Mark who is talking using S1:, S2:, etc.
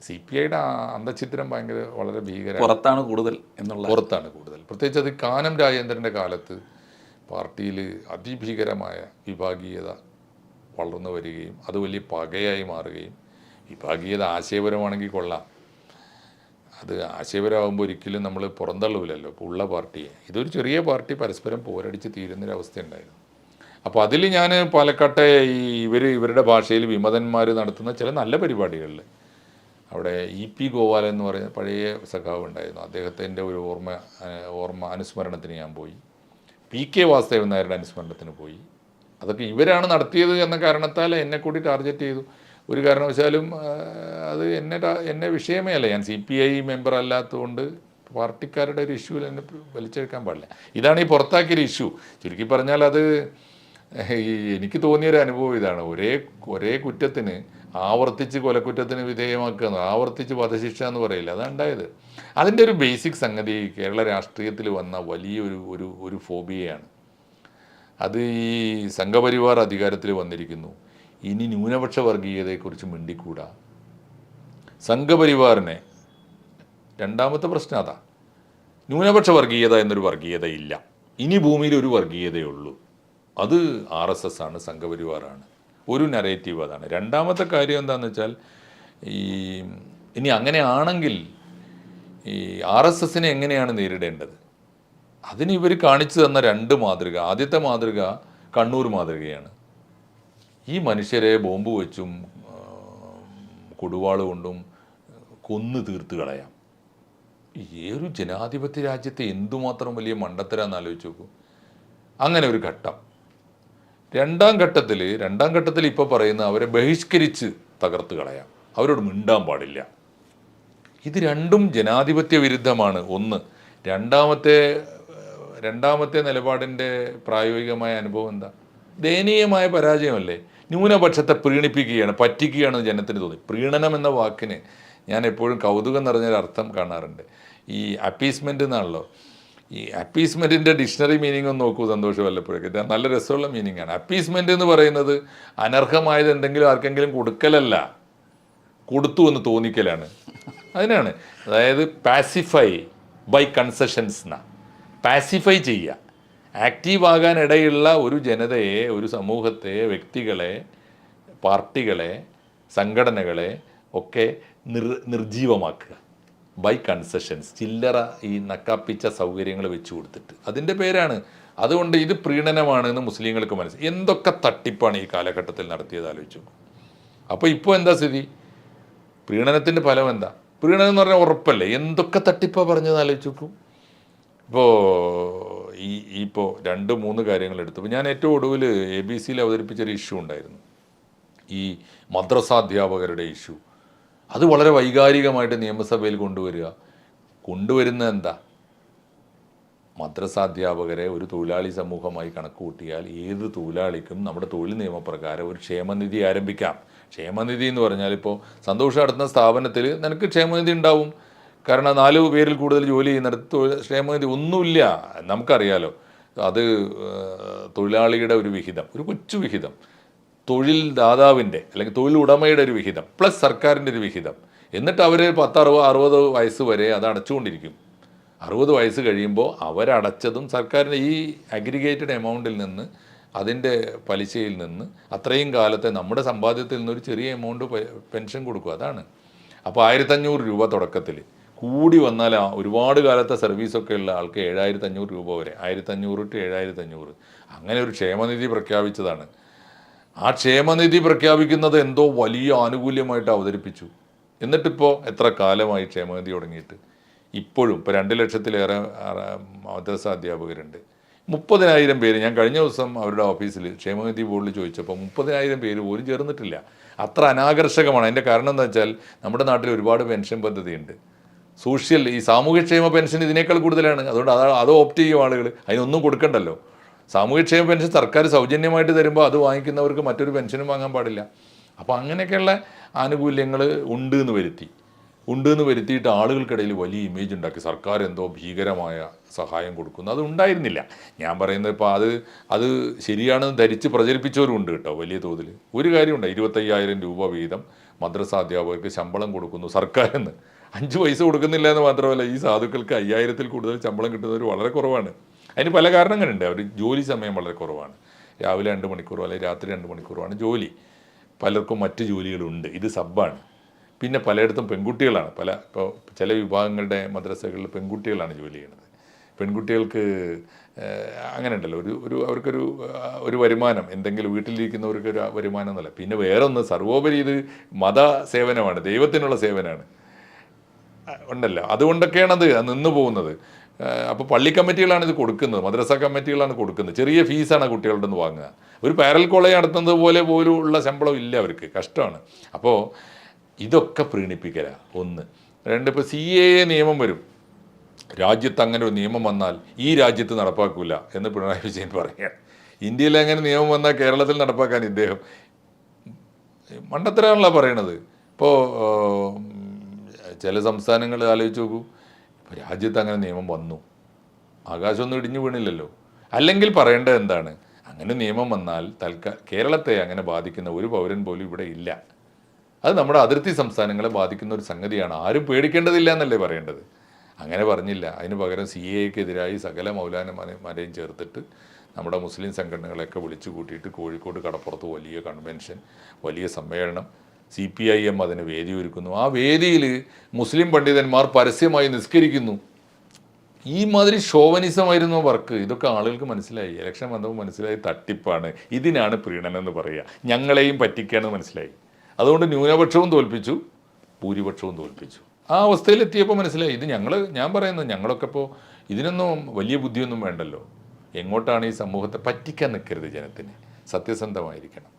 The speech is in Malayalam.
S1: CPIയുടെ അന്തഃഛിദ്രം വളരെ ഭീകര,
S2: പുറത്താണ് കൂടുതൽ
S1: പുറത്താണ് കൂടുതൽ. പ്രത്യേകിച്ച് അത് കാനം രാജേന്ദ്രൻ്റെ കാലത്ത് പാർട്ടിയിൽ അതിഭീകരമായ വിഭാഗീയത വളർന്നു വരികയും അത് വലിയ പകയായി മാറുകയും, വിഭാഗീയത ആശയപരമാണെങ്കിൽ കൊള്ളാം, അത് ആശയപരമാകുമ്പോൾ ഒരിക്കലും നമ്മൾ പുറന്തള്ളൂലല്ലോ ഉള്ള പാർട്ടിയെ. ഇതൊരു ചെറിയ പാർട്ടി പരസ്പരം പോരടിച്ച് തീരുന്നൊരവസ്ഥ ഉണ്ടായിരുന്നു. അപ്പോൾ അതിൽ ഞാൻ പാലക്കാട്ടെ ഇവരുടെ ഭാഷയിൽ വിമതന്മാർ നടത്തുന്ന ചില നല്ല പരിപാടികളിൽ അവിടെ EP ഗോപാലൻ എന്ന് പറയുന്ന പഴയ സഖാവ് ഉണ്ടായിരുന്നു, അദ്ദേഹത്തിൻ്റെ ഒരു ഓർമ്മ അനുസ്മരണത്തിന് ഞാൻ പോയി. PK വാസുദേവൻ നായരുടെ അനുസ്മരണത്തിന് പോയി. അതൊക്കെ ഇവരാണ് നടത്തിയത് എന്ന കാരണത്താൽ എന്നെ കൂടി ടാർഗറ്റ് ചെയ്തു. ഒരു കാരണവശാലും അത് എന്നെ വിഷയമേ അല്ല, ഞാൻ CPI മെമ്പർ അല്ലാത്തതുകൊണ്ട് പാർട്ടിക്കാരുടെ ഒരു ഇഷ്യൂ എന്നെ വലിച്ചെടുക്കാൻ പാടില്ല. ഇതാണ് ഈ പുറത്താക്കിയൊരു ഇഷ്യൂ. ചുരുക്കി പറഞ്ഞാൽ അത് എനിക്ക് തോന്നിയൊരു അനുഭവം ഇതാണ്. ഒരേ കുറ്റത്തിന് ആവർത്തിച്ച് കൊലക്കുറ്റത്തിന് വിധേയമാക്കുക, ആവർത്തിച്ച് വധശിക്ഷ എന്ന് പറയില്ല, അതുണ്ടായത്. അതിൻ്റെ ഒരു ബേസിക് സംഗതി കേരള രാഷ്ട്രീയത്തിൽ വന്ന വലിയൊരു ഫോബിയയാണ്. അത് ഈ സംഘപരിവാർ അധികാരത്തിൽ വന്നിരിക്കുന്നു, ഇനി ന്യൂനപക്ഷ വർഗീയതയെക്കുറിച്ച് മിണ്ടിക്കൂടാ. സംഘപരിവാറിനെ രണ്ടാമത്തെ പ്രശ്നം അതാ, ന്യൂനപക്ഷ വർഗീയത എന്നൊരു വർഗീയത ഇല്ല, ഇനി ഭൂമിയിൽ ഒരു വർഗീയതയുള്ളൂ, അത് RSS ആണ്, സംഘപരിവാറാണ്. ഒരു നരേറ്റീവ് അതാണ്. രണ്ടാമത്തെ കാര്യം എന്താണെന്ന് വെച്ചാൽ ഇനി അങ്ങനെയാണെങ്കിൽ ഈ RSSനെ എങ്ങനെയാണ് നേരിടേണ്ടത്? അതിന് ഇവർ കാണിച്ചു തന്ന 2 മാതൃക. ആദ്യത്തെ മാതൃക കണ്ണൂർ മാതൃകയാണ്. ഈ മനുഷ്യരെ ബോംബ് വെച്ചും കൊടുവാള് കൊണ്ടും കൊന്നു തീർത്ത് കളയാം. ഈ ഒരു ജനാധിപത്യ രാജ്യത്തെ എന്തുമാത്രം വലിയ മണ്ടത്തരാന്ന് ആലോചിച്ച് നോക്കൂ. അങ്ങനെ ഒരു ഘട്ടം. രണ്ടാം ഘട്ടത്തിൽ ഇപ്പോൾ പറയുന്ന അവരെ ബഹിഷ്കരിച്ച് തകർത്ത് കളയാം, അവരോട് മിണ്ടാൻ പാടില്ല. ഇത് രണ്ടും ജനാധിപത്യ വിരുദ്ധമാണ്. ഒന്ന്. രണ്ടാമത്തെ നിലപാടിൻ്റെ പ്രായോഗികമായ അനുഭവം എന്താ? ദയനീയമായ പരാജയമല്ലേ? ന്യൂനപക്ഷത്തെ പ്രീണിപ്പിക്കുകയാണ്, പറ്റിക്കുകയാണെന്ന് ജനത്തിന് തോന്നി. പ്രീണനം എന്ന വാക്കിന് ഞാൻ എപ്പോഴും കൗതുകം നിറഞ്ഞൊരർത്ഥം കാണാറുണ്ട്. ഈ അപ്പീസ്മെൻ്റ് എന്നാണല്ലോ. ഈ അപ്പീസ്മെൻറ്റിൻ്റെ ഡിക്ഷണറി മീനിങ് ഒന്ന് നോക്കൂ സന്തോഷം വല്ലപ്പോഴൊക്കെ. ഇത് നല്ല രസമുള്ള മീനിങ് ആണ്. അപ്പീസ്മെൻ്റ് എന്ന് പറയുന്നത് അനർഹമായത് എന്തെങ്കിലും ആർക്കെങ്കിലും കൊടുക്കലല്ല, കൊടുത്തു എന്ന് തോന്നിക്കലാണ്. അതിനാണ്. അതായത് പാസിഫൈ ബൈ കൺസെഷൻസ് എന്നാ. പാസിഫൈ ചെയ്യുക, ആക്റ്റീവ് ആകാൻ ഇടയുള്ള ഒരു ജനതയെ, ഒരു സമൂഹത്തെ, വ്യക്തികളെ, പാർട്ടികളെ, സംഘടനകളെ ഒക്കെ നിർജീവമാക്കുക ബൈ കൺസെഷൻസ്. ചില്ലറ ഈ നക്കാപ്പിച്ച സൗകര്യങ്ങൾ വെച്ച് കൊടുത്തിട്ട് അതിൻ്റെ പേരാണ്. അതുകൊണ്ട് ഇത് പ്രീണനമാണെന്ന് മുസ്ലിങ്ങൾക്ക് മനസ്സിലായി. എന്തൊക്കെ തട്ടിപ്പാണ് ഈ കാലഘട്ടത്തിൽ നടത്തിയത് ആലോചിച്ചു. അപ്പോൾ ഇപ്പോൾ എന്താ സ്ഥിതി? പ്രീണനത്തിൻ്റെ ഫലം എന്താ? പ്രീണനം എന്ന് പറഞ്ഞാൽ ഉറപ്പല്ലേ? എന്തൊക്കെ തട്ടിപ്പാണ് പറഞ്ഞത് ആലോചിച്ച് നോക്കും. ഇപ്പോൾ 2-3 കാര്യങ്ങളെടുത്തു. ഇപ്പോൾ ഞാൻ ഏറ്റവും ഒടുവിൽ ABC അവതരിപ്പിച്ചൊരു ഇഷ്യൂ ഉണ്ടായിരുന്നു, ഈ മദ്രസാധ്യാപകരുടെ ഇഷ്യൂ. അത് വളരെ വൈകാരികമായിട്ട് നിയമസഭയിൽ കൊണ്ടുവരുന്ന എന്താ? മദ്രസാധ്യാപകരെ ഒരു തൊഴിലാളി സമൂഹമായി കണക്ക് കൂട്ടിയാൽ ഏത് തൊഴിലാളിക്കും നമ്മുടെ തൊഴിൽ നിയമപ്രകാരം ഒരു ക്ഷേമനിധി ആരംഭിക്കാം. ക്ഷേമനിധി എന്ന് പറഞ്ഞാൽ ഇപ്പോൾ സന്തോഷം നടത്തുന്ന സ്ഥാപനത്തിൽ നിനക്ക് ക്ഷേമനിധി ഉണ്ടാവും. കാരണം 4 പേരിൽ കൂടുതൽ ജോലി ചെയ്യുന്നിടത്ത് ക്ഷേമനിധി ഒന്നുമില്ല. നമുക്കറിയാലോ, അത് തൊഴിലാളിയുടെ ഒരു വിഹിതം, ഒരു കൊച്ചു വിഹിതം, തൊഴിൽ ദാതാവിൻ്റെ അല്ലെങ്കിൽ തൊഴിൽ ഉടമയുടെ ഒരു വിഹിതം പ്ലസ് സർക്കാരിൻ്റെ ഒരു വിഹിതം. എന്നിട്ട് അവർ 10-60 വയസ്സ് വരെ അത് അടച്ചുകൊണ്ടിരിക്കും. 60 വയസ്സ് കഴിയുമ്പോൾ അവരടച്ചതും സർക്കാരിൻ്റെ ഈ അഗ്രിഗേറ്റഡ് എമൗണ്ടിൽ നിന്ന്, അതിൻ്റെ പലിശയിൽ നിന്ന്, അത്രയും കാലത്തെ നമ്മുടെ സമ്പാദ്യത്തിൽ നിന്നൊരു ചെറിയ എമൗണ്ട് പെൻഷൻ കൊടുക്കും. അതാണ്. അപ്പോൾ 1500 രൂപ തുടക്കത്തിൽ, കൂടി വന്നാൽ ഒരുപാട് കാലത്തെ സർവീസൊക്കെ ഉള്ള ആൾക്ക് 7500 രൂപ വരെ, 1500 to 7500 അങ്ങനെ ഒരു ക്ഷേമനിധി പ്രഖ്യാപിച്ചതാണ്. ആ ക്ഷേമനിധി പ്രഖ്യാപിക്കുന്നത് എന്തോ വലിയ ആനുകൂല്യമായിട്ട് അവതരിപ്പിച്ചു. എന്നിട്ടിപ്പോൾ എത്ര കാലമായി ക്ഷേമനിധി തുടങ്ങിയിട്ട്? ഇപ്പോഴും ഇപ്പോൾ 2 ലക്ഷത്തിലേറെ മദ്രസ അധ്യാപകരുണ്ട്. 30,000 പേര്, ഞാൻ കഴിഞ്ഞ ദിവസം അവരുടെ ഓഫീസിൽ ക്ഷേമനിധി ബോർഡിൽ ചോദിച്ചപ്പോൾ 30,000 പേര് പോലും ചേർന്നിട്ടില്ല. അത്ര അനാകർഷകമാണ്. അതിൻ്റെ കാരണം എന്താ വെച്ചാൽ നമ്മുടെ നാട്ടിൽ ഒരുപാട് പെൻഷൻ പദ്ധതിയുണ്ട്. ഈ സാമൂഹ്യക്ഷേമ പെൻഷൻ ഇതിനേക്കാൾ കൂടുതലാണ്. അതുകൊണ്ട് അത് ഓപ്റ്റ് ചെയ്യും ആളുകൾ. അതിനൊന്നും കൊടുക്കണ്ടല്ലോ. സാമൂഹ്യക്ഷേമ പെൻഷൻ സർക്കാർ സൗജന്യമായിട്ട് തരുമ്പോൾ അത് വാങ്ങിക്കുന്നവർക്ക് മറ്റൊരു പെൻഷനും വാങ്ങാൻ പാടില്ല. അപ്പോൾ അങ്ങനെയൊക്കെയുള്ള ആനുകൂല്യങ്ങൾ ഉണ്ട് എന്ന് വരുത്തിയിട്ട് ആളുകൾക്കിടയിൽ വലിയ ഇമേജ് ഉണ്ടാക്കി. സർക്കാർ എന്തോ ഭീകരമായ സഹായം കൊടുക്കുന്നു. അത് ഉണ്ടായിരുന്നില്ല. ഞാൻ പറയുന്നത് ഇപ്പോൾ അത് ശരിയാണെന്ന് ധരിച്ച് പ്രചരിപ്പിച്ചവരും ഉണ്ട് കേട്ടോ, വലിയ തോതിൽ. ഒരു കാര്യമുണ്ട്, 25,000 രൂപ വീതം മദ്രസ അധ്യാപകർക്ക് ശമ്പളം കൊടുക്കുന്നു സർക്കാരിൽ നിന്ന്. 5 പൈസ കൊടുക്കുന്നില്ല എന്ന് മാത്രമല്ല, ഈ സാധുക്കൾക്ക് 5000-ൽ കൂടുതൽ ശമ്പളം കിട്ടുന്നവർ വളരെ കുറവാണ്. അതിന് പല കാരണങ്ങളുണ്ട്. അവർ ജോലി സമയം വളരെ കുറവാണ്. രാവിലെ 2 മണിക്കൂറോ അല്ലെങ്കിൽ രാത്രി 2 മണിക്കൂറുമാണ് ജോലി. പലർക്കും മറ്റ് ജോലികളുണ്ട്. ഇത് സബ്ബാണ്. പിന്നെ പലയിടത്തും പെൺകുട്ടികളാണ്. ഇപ്പോൾ ചില വിഭാഗങ്ങളുടെ മദ്രസകളിൽ പെൺകുട്ടികളാണ് ജോലി ചെയ്യുന്നത്. പെൺകുട്ടികൾക്ക് അങ്ങനെ ഉണ്ടല്ലോ, അവർക്കൊരു വരുമാനം, എന്തെങ്കിലും വീട്ടിലിരിക്കുന്നവർക്കൊരു വരുമാനം എന്നല്ല. പിന്നെ വേറൊന്ന്, സർവോപരി ഇത് മത സേവനമാണ്, ദൈവത്തിനുള്ള സേവനമാണ് ഉണ്ടല്ലോ. അതുകൊണ്ടൊക്കെയാണ് അത് നിന്ന് പോകുന്നത്. അപ്പോൾ പള്ളി കമ്മിറ്റികളാണ് ഇത് കൊടുക്കുന്നത്, മദ്രസ കമ്മിറ്റികളാണ് കൊടുക്കുന്നത്. ചെറിയ ഫീസാണ് കുട്ടികളുടെ നിന്ന് വാങ്ങുക. ഒരു പാരൽ കോളേജ് നടത്തുന്നത് പോലും ഉള്ള ശമ്പളം ഇല്ല അവർക്ക്, കഷ്ടമാണ്. അപ്പോൾ ഇതൊക്കെ പ്രീണിപ്പിക്കലാണ് ഒന്ന്. 2, ഇപ്പോൾ CAA നിയമം വരും. രാജ്യത്ത് അങ്ങനെ ഒരു നിയമം വന്നാൽ ഈ രാജ്യത്ത് നടപ്പാക്കില്ല എന്ന് പിണറായി വിജയൻ പറയുകയാണ്. ഇന്ത്യയിൽ അങ്ങനെ നിയമം വന്നാൽ കേരളത്തിൽ നടപ്പാക്കാൻ ഇദ്ദേഹം മണ്ടത്തരാണല്ലോ പറയണത്. ഇപ്പോൾ ചില സംസ്ഥാനങ്ങൾ ആലോചിച്ച് നോക്കൂ, ഇപ്പോൾ രാജ്യത്ത് അങ്ങനെ നിയമം വന്നു, ആകാശമൊന്നും ഇടിഞ്ഞു വീണില്ലല്ലോ. അല്ലെങ്കിൽ പറയേണ്ടത് എന്താണ്, അങ്ങനെ നിയമം വന്നാൽ കേരളത്തെ അങ്ങനെ ബാധിക്കുന്ന ഒരു പൗരൻ പോലും ഇവിടെ ഇല്ല. അത് നമ്മുടെ അതിർത്തി സംസ്ഥാനങ്ങളെ ബാധിക്കുന്ന ഒരു സംഗതിയാണ്, ആരും പേടിക്കേണ്ടതില്ല എന്നല്ലേ പറയേണ്ടത്. അങ്ങനെ പറഞ്ഞില്ല. അതിന് പകരം CAA-ക്കെതിരായി സകല മൗലാനമാരെയും ചേർത്തിട്ട് നമ്മുടെ മുസ്ലിം സംഘടനകളെയൊക്കെ വിളിച്ചു കൂട്ടിയിട്ട് കോഴിക്കോട് കടപ്പുറത്ത് വലിയ കൺവെൻഷൻ, വലിയ സമ്മേളനം, CPIM അതിന് വേദി ഒരുക്കുന്നു. ആ വേദിയിൽ മുസ്ലിം പണ്ഡിതന്മാർ പരസ്യമായി നിസ്കരിക്കുന്നു. ഈ മാതിരി ഷോവനിസമായിരുന്നു വർക്ക്. ഇതൊക്കെ ആളുകൾക്ക് മനസ്സിലായി. ഇലക്ഷൻ വന്നപ്പോൾ മനസ്സിലായി തട്ടിപ്പാണ്, ഇതിനാണ് പ്രീണനം എന്ന് പറയുക, ഞങ്ങളെയും പറ്റിക്കുകയാണെന്ന് മനസ്സിലായി. അതുകൊണ്ട് ന്യൂനപക്ഷവും തോൽപ്പിച്ചു, ഭൂരിപക്ഷവും തോൽപ്പിച്ചു. ആ അവസ്ഥയിലെത്തിയപ്പോൾ മനസ്സിലായി, ഇത് ഞാൻ പറയുന്നത് ഞങ്ങളൊക്കെ ഇപ്പോൾ ഇതിനൊന്നും വലിയ ബുദ്ധിയൊന്നും വേണ്ടല്ലോ. എങ്ങോട്ടാണ് ഈ സമൂഹത്തെ പറ്റിക്കാൻ നിൽക്കരുത്, ജനത്തിന് സത്യസന്ധമായിരിക്കണം.